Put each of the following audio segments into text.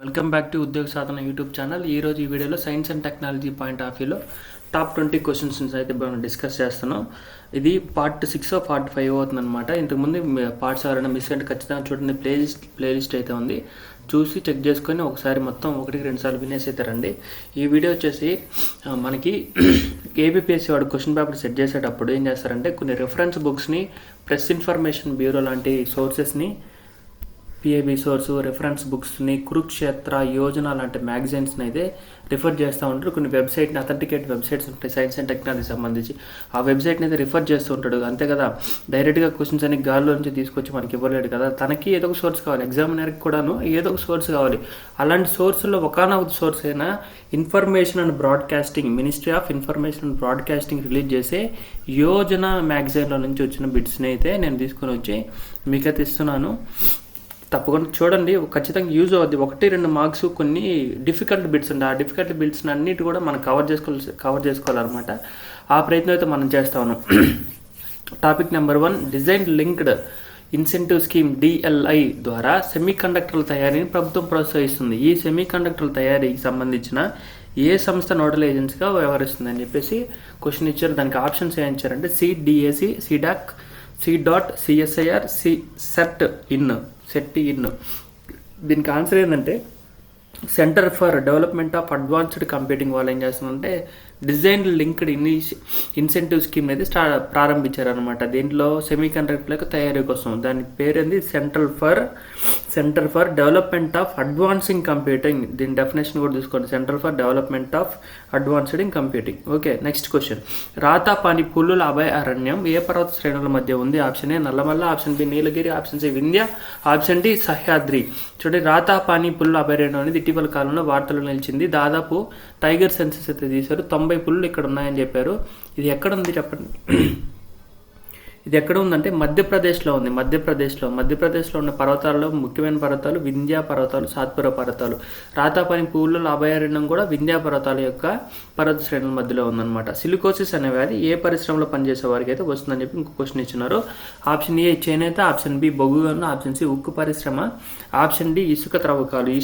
Welcome back to ఉద్యోగ సాధన YouTube channel. ఈరోజు ఈ వీడియోలో science and technology point of వ్యూలో టాప్ 20 క్వశ్చన్స్ అయితే మనం డిస్కస్ చేస్తున్నాం. ఇది పార్ట్ 6 పార్ట్ 5 అవుతుంది అనమాట. ఇంతకుముందు పార్ట్స్ ఎవరైనా మిస్ అంటే ఖచ్చితంగా చూడండి, ప్లేలిస్ట్ అయితే ఉంది, చూసి చెక్ చేసుకొని ఒకసారి మొత్తం 1-2 సార్లు వినేసి అయితే రండి. ఈ వీడియో వచ్చేసి మనకి ఏబిపిఎస్సి వాడు క్వశ్చన్ పేపర్ సెట్ చేసేటప్పుడు ఏం చేస్తారంటే కొన్ని రెఫరెన్స్ బుక్స్ని, ప్రెస్ ఇన్ఫర్మేషన్ బ్యూరో లాంటి సోర్సెస్ని, పిఏబి సోర్సు, రెఫరెన్స్ బుక్స్ని, కురుక్షేత్ర, యోజన లాంటి మ్యాగజైన్స్ని అయితే రిఫర్ చేస్తూ ఉంటారు. కొన్ని వెబ్సైట్ని, అథెంటికేట్ వెబ్సైట్స్ ఉంటాయి సైన్స్ అండ్ టెక్నాలజీ సంబంధించి, ఆ వెబ్సైట్ని అయితే రిఫర్ చేస్తూ ఉంటాడు. అంతే కదా, డైరెక్ట్గా క్వశ్చన్స్ అన్ని గాల్లో నుంచి తీసుకొచ్చి మనకి ఇవ్వలేడు కదా, తనకి ఏదో ఒక సోర్స్ కావాలి, ఎగ్జామినర్కి కూడాను ఏదో ఒక సోర్స్ కావాలి. అలాంటి సోర్సుల్లో ఒకనొక సోర్స్ అయినా information and broadcasting, ministry of information and broadcasting release చేసే యోజన మ్యాగజైన్లో నుంచి వచ్చిన బిట్స్ని అయితే నేను తీసుకొని వచ్చి మీకైతే ఇస్తున్నాను. తప్పకుండా చూడండి, ఖచ్చితంగా యూజ్ అవుద్ది. 1-2 మార్క్స్ కొన్ని డిఫికల్ట్ బిట్స్ ఉంటాయి. ఆ డిఫికల్ట్ బిట్స్ని అన్నిటి కూడా మనం కవర్ చేసుకోవాలన్నమాట. ఆ ప్రయత్నం అయితే మనం చేస్తా ఉన్నాం. Topic number 1, design linked incentive scheme DLI ద్వారా సెమీ కండక్టర్ల తయారీని ప్రభుత్వం ప్రోత్సహిస్తుంది. ఈ సెమీ కండక్టర్ల తయారీకి సంబంధించిన ఏ సంస్థ నోడల్ ఏజెన్సీగా వ్యవహరిస్తుంది అని చెప్పేసి క్వశ్చన్ ఇచ్చారు. దానికి ఆప్షన్స్ ఏం ఇచ్చారంటే CDAC, CDAC, CSIR, set in. దీనికి ఆన్సర్ ఏంటంటే centre for development of advanced computing వాళ్ళు ఏం చేస్తున్నారంటే డిజైన్ లింక్డ్ ఇన్సెంటివ్ స్కీమ్ అయితే ప్రారంభించారనమాట. దీంట్లో సెమీ కండక్టర్లకు తయారీ కోసం. దాని పేరేంది centre for development of advancing computing. దీని డెఫినేషన్ కూడా చూసుకోండి, centre for development of advanced in computing. Okay, next question. Ratapani పులుల అభయారణ్యం ఏ పర్వత శ్రేణుల మధ్య ఉంది? Option A Nallamala, option B Nilgiri, option C Vindhya, option D Sahyadri. చూడండి, రాతాపాని పులుల అభయారణ్యం అనేది ఇటీవల కాలంలో వార్తలు నిలిచింది. దాదాపు టైగర్ సెన్సెస్ అయితే తీశారు. 90 పులులు ఇక్కడ ఉన్నాయని చెప్పారు. ఇది ఎక్కడ ఉంది చెప్పండి? ఇది ఎక్కడ ఉందంటే మధ్యప్రదేశ్లో ఉంది. మధ్యప్రదేశ్లో ఉన్న పర్వతాల్లో ముఖ్యమైన పర్వతాలు వింధ్య పర్వతాలు, సాత్పురా పర్వతాలు. రాతాపాని పులుల అభయారణ్యం కూడా వింధ్య పర్వతాల యొక్క పర్వత శ్రేణుల మధ్యలో ఉందన్నమాట. సిలికోసిస్ అనే వ్యాధి ఏ పరిశ్రమలో పనిచేసే వారికి అయితే వస్తుందని చెప్పి ఇంకో క్వశ్చన్ ఇచ్చినారు. ఆప్షన్ ఏ చేనేత, ఆప్షన్ బి బొగ్గు గనులు, ఆప్షన్ సి ఉక్కు పరిశ్రమ, ఆప్షన్ డి ఇసుక త్రవ్వకాలు. ఈ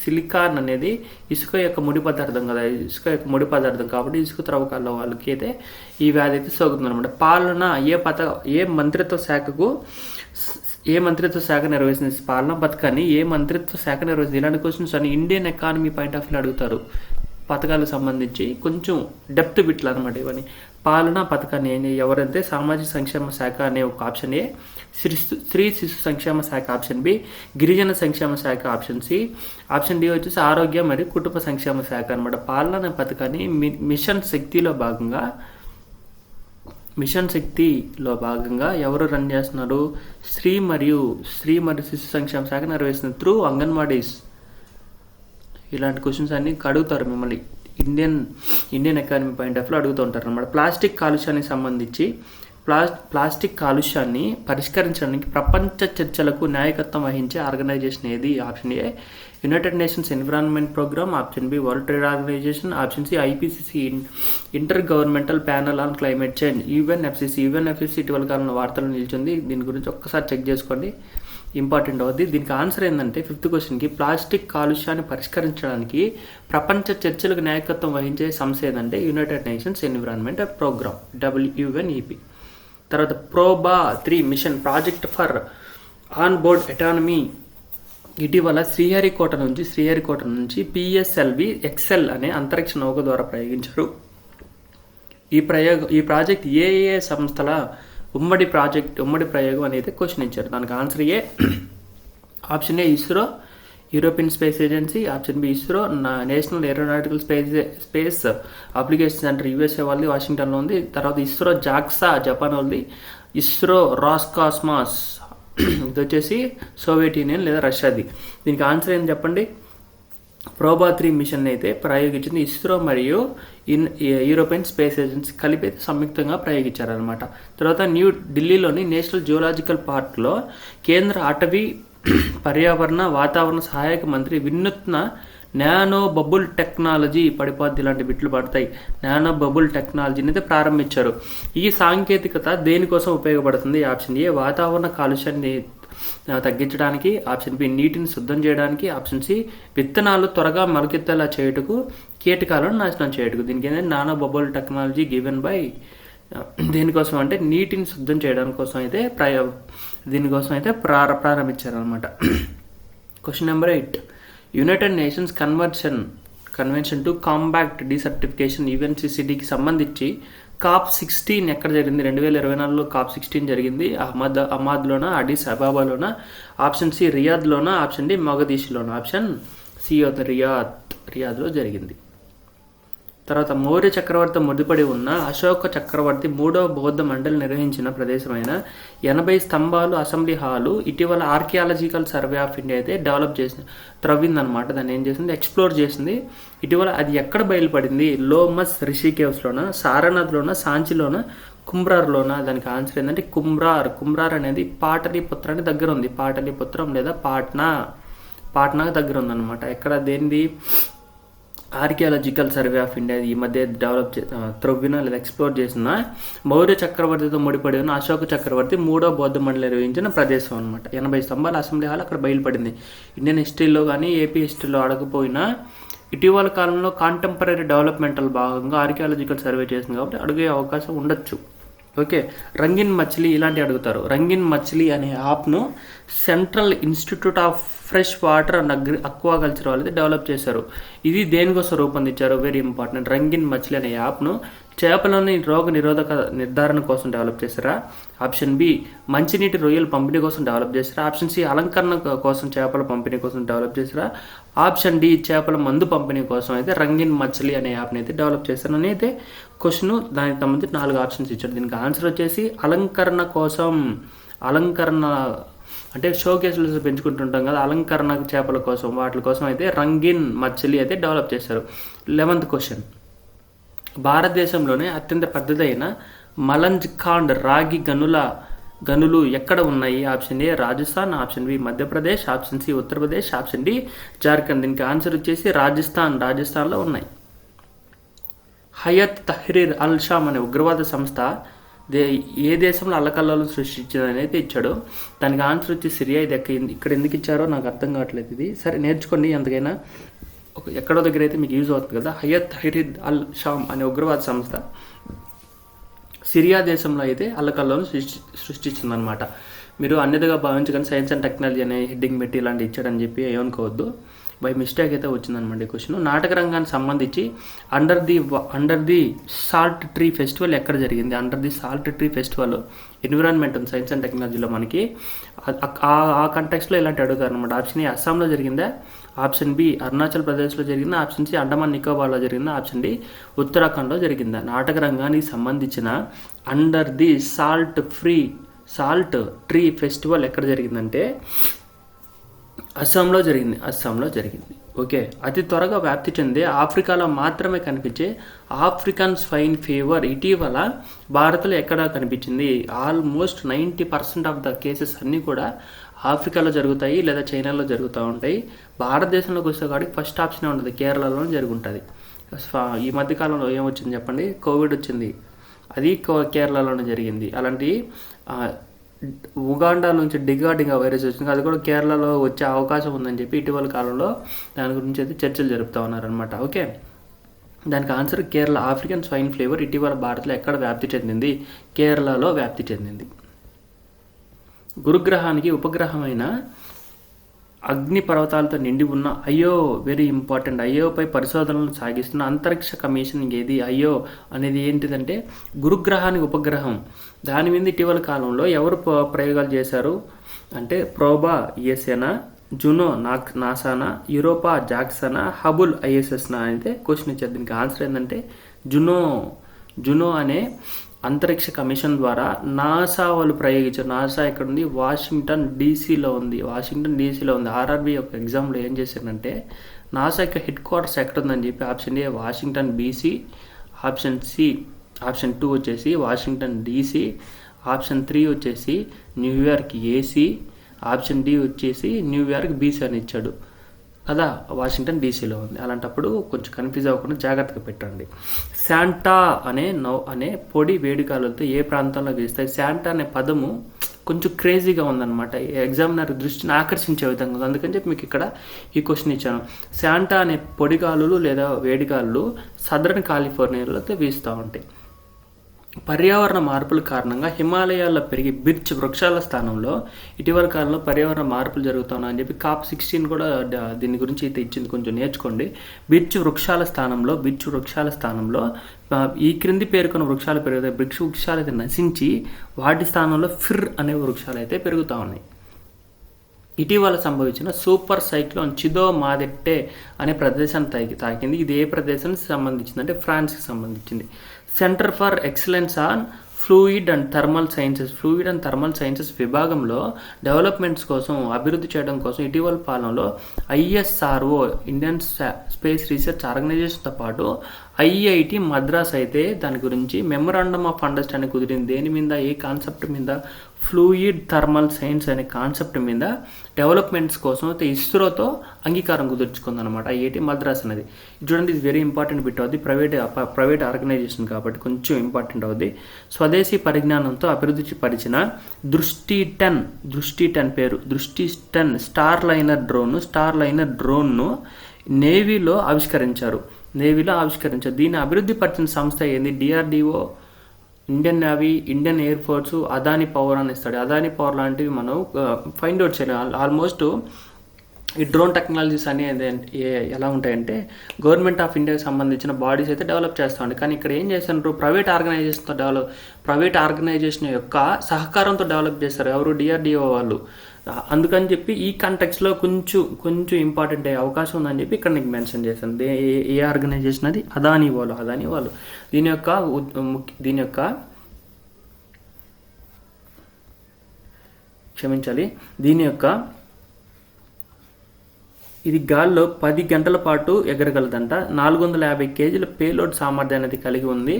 సిలికాన్ అనేది ఇసుక యొక్క ముడి పదార్థం కదా, ఇసుక యొక్క ముడి పదార్థం కాబట్టి ఇసుక త్రవ్వకాల వాళ్ళకి అయితే ఈ వ్యాధి అయితే సోకుతుంది అనమాట. పాలన ఏ మంత్రిత్వ శాఖ నిర్వహిస్తుంది? పాలనా పథకాన్ని ఏ మంత్రిత్వ శాఖ నిర్వహిస్తుంది? ఇలాంటి క్వశ్చన్స్ అని Indian economy point of view అడుగుతారు. పథకాలకు సంబంధించి కొంచెం డెప్త్ బిట్లు అనమాట ఇవన్నీ. పాలనా పథకాన్ని ఎవరైతే సామాజిక సంక్షేమ శాఖ అనే ఒక ఆప్షన్ ఏ, స్త్రీ శిశు సంక్షేమ శాఖ ఆప్షన్ బి, గిరిజన సంక్షేమ శాఖ ఆప్షన్ సి, ఆప్షన్ డి వచ్చేసి ఆరోగ్య మరియు కుటుంబ సంక్షేమ శాఖ అనమాట. పాలనా పథకాన్ని మిషన్ శక్తిలో భాగంగా ఎవరు రన్ చేస్తున్నారు? స్త్రీ మరియు శిశు సంక్షేమ శాఖ నిర్వహిస్తుంది త్రూ అంగన్వాడీస్. ఇలాంటి క్వశ్చన్స్ అన్ని అడుగుతారు మిమ్మల్ని Indian economy point of view అడుగుతూ ఉంటారు అనమాట. ప్లాస్టిక్ కాలుష్యానికి సంబంధించి ప్లాస్టిక్ కాలుష్యాన్ని పరిష్కరించడానికి ప్రపంచ చర్చలకు నాయకత్వం వహించే ఆర్గనైజేషన్ ఏది? Option A United Nations Environment Programme, option B World Trade Organisation, option C IPCC intergovernmental panel on climate change. UNFCCC ఇటీవల కాలంలో వార్తలు నిలిచింది. దీని గురించి ఒక్కసారి చెక్ చేసుకోండి, ఇంపార్టెంట్ అవుద్ది. దీనికి ఆన్సర్ ఏంటంటే 5th క్వశ్చన్కి ప్లాస్టిక్ కాలుష్యాన్ని పరిష్కరించడానికి ప్రపంచ చర్చలకు నాయకత్వం వహించే సంస్థ ఏదంటే United Nations Environment Programme, WUNEP. తర్వాత Proba 3 mission project for on board autonomy ఇటీవల శ్రీహరికోట నుంచి PSLV XL అనే అంతరిక్ష నౌక ద్వారా ప్రయోగించారు. ఈ ప్రాజెక్ట్ ఏ సంస్థల ఉమ్మడి ప్రయోగం అనేది క్వశ్చన్ ఇచ్చారు. దానికి answer A. Option A ISRO, European Space Agency, option B ISRO, National Aeronautical Space Application Centre USA వాళ్ళది, వాషింగ్టన్లో ఉంది. తర్వాత ఇస్రో జాక్సా జపాన్ వాళ్ళది, ఇస్రో రాస్కాస్మాస్ ఇది వచ్చేసి సోవియట్ యూనియన్ లేదా రష్యాది. దీనికి ఆన్సర్ ఏంటి చెప్పండి? ప్రోబా 3 మిషన్ అయితే ప్రయోగించింది ఇస్రో మరియు యూరోపియన్ స్పేస్ ఏజెన్సీ కలిపి సంయుక్తంగా ప్రయోగించారనమాట. తర్వాత ఢిల్లీలోని నేషనల్ జియోలాజికల్ పార్క్లో కేంద్ర అటవీ పర్యావరణ వాతావరణ సహాయక మంత్రి వినూత్న నానో బబుల్ టెక్నాలజీ పడిపోద్ది, ఇలాంటి బిట్లు పడతాయి. నానో బబుల్ టెక్నాలజీని అయితే ప్రారంభించారు. ఈ సాంకేతికత దేనికోసం ఉపయోగపడుతుంది? ఆప్షన్ ఏ వాతావరణ కాలుష్యాన్ని తగ్గించడానికి, ఆప్షన్ బి నీటిని శుద్ధం చేయడానికి, ఆప్షన్ సి విత్తనాలు త్వరగా మొలకెత్తేలా చేయుటకు, కీటకాలను నాశనం చేయుటకు. దీనికి ఏంటంటే nano bubble technology given by దేనికోసం అంటే నీటిని శుద్ధం చేయడం కోసం అయితే దీనికోసం అయితే ప్రారంభించారనమాట. Question number 8. United Nations Convention to Combat Desertification UNCCDకి సంబంధించి COP16 ఎక్కడ జరిగింది? 2024లో COP16 జరిగింది. అహ్మద్లోనా, అడిస్ అబాబాలోనా, ఆప్షన్ సి రియాద్లోనా, ఆప్షన్ డి మొగదీషులోనా. ఆప్షన్ సి రియాద్లో జరిగింది. తర్వాత మౌర్య చక్రవర్తి ముడిపడి ఉన్న అశోక చక్రవర్తి 3వ బౌద్ధ మండలి నిర్వహించిన ప్రదేశమైన 80 స్తంభాలు అసెంబ్లీ హాలు ఇటీవల ఆర్కియాలజికల్ సర్వే ఆఫ్ ఇండియా అయితే డెవలప్ చేసింది, త్రవ్విందనమాట. దాన్ని ఏం చేసింది? ఎక్స్ప్లోర్ చేసింది. ఇటీవల అది ఎక్కడ బయలుపడింది? లోమస్ రిషికేవ్స్లోనా, సారనాథ్లోనా, సాంచిలోనా, కుంబ్రార్లోనా. దానికి ఆన్సర్ ఏంటంటే కుంబ్రార్ అనేది పాటలీపుత్రానికి దగ్గర ఉంది. పాటలీపుత్రం లేదా పాట్నాకు దగ్గర ఉందన్నమాట. ఎక్కడ దేనిది? ఆర్కియాలజికల్ సర్వే ఆఫ్ ఇండియా ఈ మధ్య డెవలప్ త్రవ్విన లేదా ఎక్స్ప్లోర్ చేసిన మౌర్య చక్రవర్తితో ముడిపడి ఉన్న అశోక చక్రవర్తి 3వ బౌద్ధ మండలి నిర్వహించిన ప్రదేశం అనమాట. 80 స్తంభాల అసెంబ్లీ హాల్ అక్కడ బయలుపడింది. ఇండియన్ హిస్టరీలో కానీ ఏపీ హిస్టరీలో అడగపోయినా ఇటీవల కాలంలో కాంటెంపరీ డెవలప్మెంటల్ భాగంగా ఆర్కియాలజికల్ సర్వే చేసింది కాబట్టి అడిగే అవకాశం ఉండొచ్చు. ఓకే, రంగిన్ మచిలీ ఇలాంటివి అడుగుతారు. రంగిన్ మచిలీ అనే యాప్ను central institute of fresh water and aquaculture వాళ్ళైతే డెవలప్ చేశారు. ఇది దేనికోసం రూపొందించారు? Very important. రంగిన్ మచిలీ అనే యాప్ను చేపలని రోగ నిరోధక నిర్ధారణ కోసం డెవలప్ చేశారా? ఆప్షన్ బి మంచినీటి రొయ్యల పంపిణీ కోసం డెవలప్ చేశారా? ఆప్షన్ సి అలంకరణ కోసం చేపల పంపిణీ కోసం డెవలప్ చేశారా? ఆప్షన్ డి చేపల మందు పంపిణీ కోసం అయితే రంగిన్ మచిలీ అనే యాప్ని అయితే డెవలప్ చేశారని అయితే క్వశ్చన్. దానికి సంబంధించి 4 ఆప్షన్స్ ఇచ్చారు. దీనికి ఆన్సర్ వచ్చేసి అలంకరణ కోసం. అలంకరణ అంటే షో కేసులు పెంచుకుంటుంటాం కదా, అలంకరణ చేపల కోసం, వాటి కోసం అయితే రంగిన్ మచిలీ అయితే డెవలప్ చేశారు. 11th question. భారతదేశంలోనే అత్యంత పెద్దదైన మలంజ్ ఖాండ్ రాగి గనులు ఎక్కడ ఉన్నాయి? Option A Rajasthan, option B Madhya Pradesh, option C Uttar Pradesh, option D Jharkhand. దీనికి ఆన్సర్ వచ్చేసి రాజస్థాన్లో ఉన్నాయి. హయత్ తహ్రీర్ అల్ షామ్ అనే ఉగ్రవాద సంస్థ ఏ దేశంలో అల్లకల్లోలం సృష్టించిందని అయితే ఇచ్చాడు. దానికి ఆన్సర్ వచ్చి సిరియా. ఇది ఇక్కడ ఎందుకు ఇచ్చారో నాకు అర్థం కావట్లేదు. ఇది సరే నేర్చుకోండి, ఎంతకైనా ఎక్కడో దగ్గర అయితే మీకు యూజ్ అవుతుంది కదా. హయత్ తహ్రీర్ అల్ షామ్ అనే ఉగ్రవాద సంస్థ సిరియా దేశంలో అయితే అల్లకల్లోలం సృష్టించిందనమాట. మీరు అన్నిదిగా భావించగానే సైన్స్ అండ్ టెక్నాలజీ అనే హెడ్డింగ్ పెట్టి ఇలాంటి ఇచ్చాడని చెప్పి ఏమనుకోవద్దు. బై మిస్టేక్ అయితే వచ్చిందనమాట ఈ క్వశ్చన్. నాటక రంగానికి సంబంధించి under the salt tree festival ఎక్కడ జరిగింది? Under the salt tree festival environment ఉంది సైన్స్ అండ్ టెక్నాలజీలో మనకి. ఆ కంటెక్స్లో ఇలాంటి అడుగుతారు అనమాట. ఆప్షన్ ఏ అస్సాంలో జరిగిందా, ఆప్షన్ బి అరుణాచల్ ప్రదేశ్లో జరిగిందా, ఆప్షన్ సి అండమాన్ నికోబార్లో జరిగిందా, ఆప్షన్ డి ఉత్తరాఖండ్లో జరిగిందా. నాటక రంగానికి సంబంధించిన under the salt tree festival ఎక్కడ జరిగిందంటే అస్సాంలో జరిగింది. ఓకే, అతి త్వరగా వ్యాప్తి చెందే ఆఫ్రికాలో మాత్రమే కనిపించే ఆఫ్రికన్ స్వైన్ ఫీవర్ ఇటీవల భారత్లో ఎక్కడ కనిపించింది? ఆల్మోస్ట్ 90% ఆఫ్ ద కేసెస్ అన్నీ కూడా ఆఫ్రికాలో జరుగుతాయి లేదా చైనాలో జరుగుతూ ఉంటాయి. భారతదేశంలోకి వస్తే కాబట్టి ఫస్ట్ ఆప్షనే ఉంటుంది, కేరళలోనే జరుగుతుంది. ఈ మధ్యకాలంలో ఏమొచ్చింది చెప్పండి? కోవిడ్ వచ్చింది, అది కేరళలోనే జరిగింది. అలాంటి ఉగాండా నుంచి డిగా వైరస్ వచ్చింది, అది కూడా కేరళలో వచ్చే అవకాశం ఉందని చెప్పి ఇటీవల కాలంలో దాని గురించి అయితే చర్చలు జరుపుతూ ఉన్నారనమాట. ఓకే, దానికి answer Kerala. African swine fever ఇటీవల భారత్లో ఎక్కడ వ్యాప్తి చెందింది? కేరళలో వ్యాప్తి చెందింది. గురుగ్రహానికి ఉపగ్రహమైన అగ్ని పర్వతాలతో నిండి ఉన్న వెరీ ఇంపార్టెంట్ అయోపై పరిశోధనలు సాగిస్తున్న అంతరిక్ష కమిషన్ ఏది? అనేది ఏంటిదంటే గురుగ్రహానికి ఉపగ్రహం. దాని మీద ఇటీవల కాలంలో ఎవరు ప్రయోగాలు చేశారు అంటే ప్రోబా ISAనా, జునో నాసానా, యూరోపా జాక్సనా, హబుల్ ISSనా అయితే క్వశ్చన్ ఇచ్చారు. దీనికి ఆన్సర్ ఏంటంటే జునో అనే అంతరిక్ష కమిషన్ ద్వారా నాసా వాళ్ళు ప్రయోగించారు. నాసా ఎక్కడ ఉంది? వాషింగ్టన్ డీసీలో ఉంది. RRB యొక్క ఎగ్జామ్లో ఏం చేశారంటే నాసా యొక్క హెడ్ క్వార్టర్స్ ఎక్కడ ఉందని చెప్పి option A Washington BC, option 2 వచ్చేసి వాషింగ్టన్ DC, ఆప్షన్ 3 వచ్చేసి న్యూయార్క్ AC, ఆప్షన్ D వచ్చేసి న్యూయార్క్ BC అని ఇచ్చాడు కదా. వాషింగ్టన్ DCలో ఉంది. అలాంటప్పుడు కొంచెం కన్ఫ్యూజ్ అవ్వకుండా జాగ్రత్తగా పెట్టండి. శాంటా అనే పొడి వేడిగాలులతో ఏ ప్రాంతంలో వీస్తాయి? శాంటా అనే పదము కొంచెం క్రేజీగా ఉందన్నమాట. ఎగ్జామినర్ దృష్టిని ఆకర్షించే విధంగా ఉంది. అందుకని చెప్పి మీకు ఇక్కడ ఈ క్వశ్చన్ ఇచ్చాను. శాంటా అనే పొడిగాలులు లేదా వేడిగాలులు సదరన్ కాలిఫోర్నియాలో వీస్తూ ఉంటాయి. పర్యావరణ మార్పుల కారణంగా హిమాలయాల్లో పెరిగే బిర్చ్ వృక్షాల స్థానంలో ఇటీవల కాలంలో పర్యావరణ మార్పులు జరుగుతున్నాయని చెప్పి COP16 కూడా దీని గురించి అయితే ఇచ్చింది, కొంచెం నేర్చుకోండి. బిర్చ్ వృక్షాల స్థానంలో ఈ క్రింది పేర్కొన్న వృక్షాలు పెరుగుతాయి. వృక్షాలు అయితే నశించి వాటి స్థానంలో ఫిర్ అనే వృక్షాలు అయితే పెరుగుతూ ఉన్నాయి. ఇటీవల సంభవించిన సూపర్ సైక్లోన్ చిదో మాదెట్టే అనే ప్రదేశాన్ని తాకింది. ఇది ఏ ప్రదేశానికి సంబంధించింది అంటే ఫ్రాన్స్కి సంబంధించింది. Centre for excellence on fluid and thermal sciences విభాగంలో డెవలప్మెంట్స్ కోసం, అభివృద్ధి చేయడం కోసం ఇటీవల కాలంలో ISRO ఇండియన్ స్పేస్ రీసెర్చ్ ఆర్గనైజేషన్తో పాటు IIT మద్రాస్ అయితే దాని గురించి మెమొరాండమ్ ఆఫ్ అండర్స్టాండింగ్ కుదిరింది. దేని మీద? ఏ కాన్సెప్ట్ మీద? ఫ్లూయిడ్ థర్మల్ సైన్స్ అనే కాన్సెప్ట్ మీద డెవలప్మెంట్స్ కోసం అయితే ఇస్రోతో అంగీకారం కుదుర్చుకుందనమాట IIT మద్రాస్ అనేది. చూడండి, ఇది వెరీ ఇంపార్టెంట్ బిట్ అవుద్ది. ప్రైవేట్ ఆర్గనైజేషన్ కాబట్టి కొంచెం ఇంపార్టెంట్ అవుద్ది. స్వదేశీ పరిజ్ఞానంతో అభివృద్ధి పరిచిన దృష్టి 10 పేరు దృష్టి 10 స్టార్ లైనర్ డ్రోన్ను నేవీలో ఆవిష్కరించారు. దీన్ని అభివృద్ధి పరిచిన సంస్థ ఏంది? DRDO, Indian navy, Indian air force, Adani power అని ఇస్తాడు. అదాని పవర్ లాంటివి మనం ఫైండ్ అవుట్ చేయాలి. ఆల్మోస్ట్ ఈ డ్రోన్ టెక్నాలజీస్ అనేది ఎలా ఉంటాయంటే గవర్నమెంట్ ఆఫ్ ఇండియాకి సంబంధించిన బాడీస్ అయితే డెవలప్ చేస్తూ ఉంటాయి. కానీ ఇక్కడ ఏం చేస్తున్నారు? ప్రైవేట్ ఆర్గనైజేషన్ యొక్క సహకారంతో డెవలప్ చేస్తారు. ఎవరు? DRDO వాళ్ళు. అందుకని చెప్పి ఈ కాంటెక్స్లో కొంచెం ఇంపార్టెంట్ అయ్యే అవకాశం ఉందని చెప్పి ఇక్కడ నీకు మెన్షన్ చేశాను. ఏ ఆర్గనైజేషన్ అది? అదాని వాళ్ళు. దీని యొక్క ఇది గాల్లో 10 గంటల పాటు ఎగరగలదంట. 450 కేజీల పేలోడ్ సామర్థ్యాన్ని అనేది కలిగి ఉంది.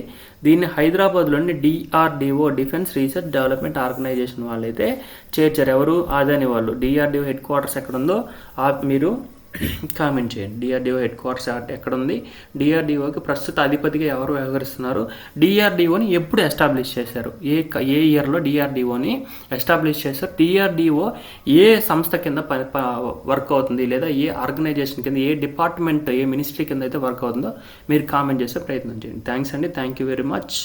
దీన్ని హైదరాబాద్లోని DRDO defence research development organisation వాళ్ళు అయితే చేర్చారు. ఎవరు? అదాని వాళ్ళు. DRDO హెడ్ క్వార్టర్స్ ఎక్కడ ఉందో మీరు కామెంట్ చేయండి. DRDO హెడ్ క్వార్టర్స్ ఎక్కడ ఉంది? DRDOకి ప్రస్తుత అధిపతిగా ఎవరు వ్యవహరిస్తున్నారు? DRDOని ఎప్పుడు ఎస్టాబ్లిష్ చేశారు? ఏ ఇయర్లో DRDOని ఎస్టాబ్లిష్ చేశారు? DRDO ఏ సంస్థ కింద వర్క్ అవుతుంది, లేదా ఏ ఆర్గనైజేషన్ కింద, ఏ డిపార్ట్మెంట్, ఏ మినిస్ట్రీ కింద అయితే వర్క్ అవుతుందో మీరు కామెంట్ చేసే ప్రయత్నం చేయండి. థ్యాంక్స్ అండి. Thank you very much.